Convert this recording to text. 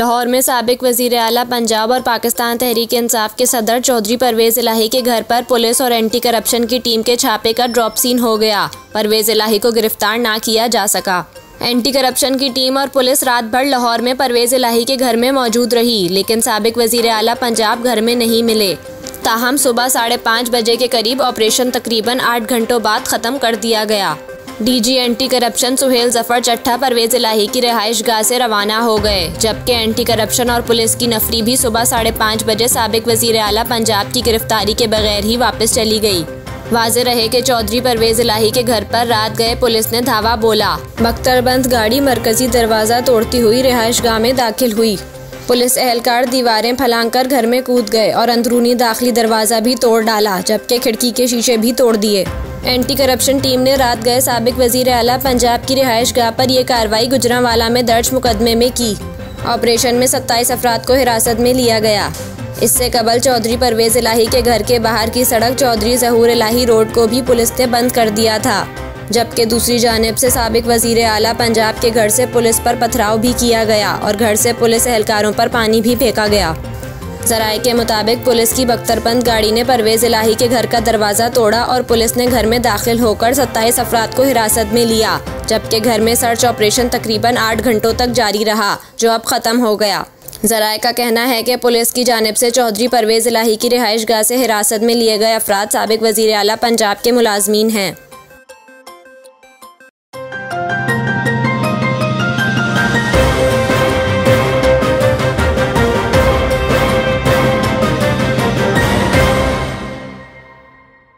लाहौर में साबिक वज़ीर आला पंजाब और पाकिस्तान तहरीक इंसाफ के सदर चौधरी परवेज़ इलाही के घर पर पुलिस और एंटी करप्शन की टीम के छापे का ड्रॉप सीन हो गया। परवेज़ इलाही को गिरफ्तार ना किया जा सका। एंटी करप्शन की टीम और पुलिस रात भर लाहौर में परवेज़ इलाही के घर में मौजूद रही, लेकिन साबिक वज़ीर आला पंजाब घर में नहीं मिले। ताहम सुबह 5:30 बजे के करीब ऑपरेशन तकरीबन 8 घंटों बाद ख़त्म कर दिया गया। DG anti corruption Suhail Zafar Chatha Parvez इलाही की रिहाइश गाह से रवाना हो गए, जबकि एंटी करप्शन और पुलिस की नफरी भी सुबह 5:30 बजे साबिक वज़ीर आला पंजाब की गिरफ्तारी के बगैर ही वापस चली गई। वाज़ेह रहे कि चौधरी परवेज़ इलाही के घर पर रात गए पुलिस ने धावा बोला। बख्तरबंद गाड़ी मरकजी दरवाज़ा तोड़ती हुई रिहाइश गाह में दाखिल हुई। पुलिस एहलकार दीवारें फलांकर घर में कूद गए और अंदरूनी दाखिली दरवाज़ा भी तोड़ डाला, जबकि खिड़की के शीशे भी तोड़ दिए। एंटी करप्शन टीम ने रात गए साबिक वज़ीर आला पंजाब की रिहाइश गाह पर यह कार्रवाई गुजरांवाला में दर्ज मुकदमे में की। ऑपरेशन में 27 अफराद को हिरासत में लिया गया। इससे कबल चौधरी परवेज़ इलाही के घर के बाहर की सड़क चौधरी ज़हूर इलाही रोड को भी पुलिस ने बंद कर दिया था, जबकि दूसरी जानिब से साबिक वज़ीर आला पंजाब के घर से पुलिस पर पथराव भी किया गया और घर से पुलिस एहलकारों पर पानी भी फेंका गया। ज़राए के मुताबिक पुलिस की बख्तरबंद गाड़ी ने परवेज़ इलाही के घर का दरवाज़ा तोड़ा और पुलिस ने घर में दाखिल होकर 27 अफराद को हिरासत में लिया, जबकि घर में सर्च ऑपरेशन तकरीबन 8 घंटों तक जारी रहा, जो अब ख़त्म हो गया। ज़राए का कहना है कि पुलिस की जानिब से चौधरी परवेज़ इलाही की रिहाइश गाह से हिरासत में लिए गए अफराद साबिक वज़ीर आला पंजाब के मुलाजमीन हैं।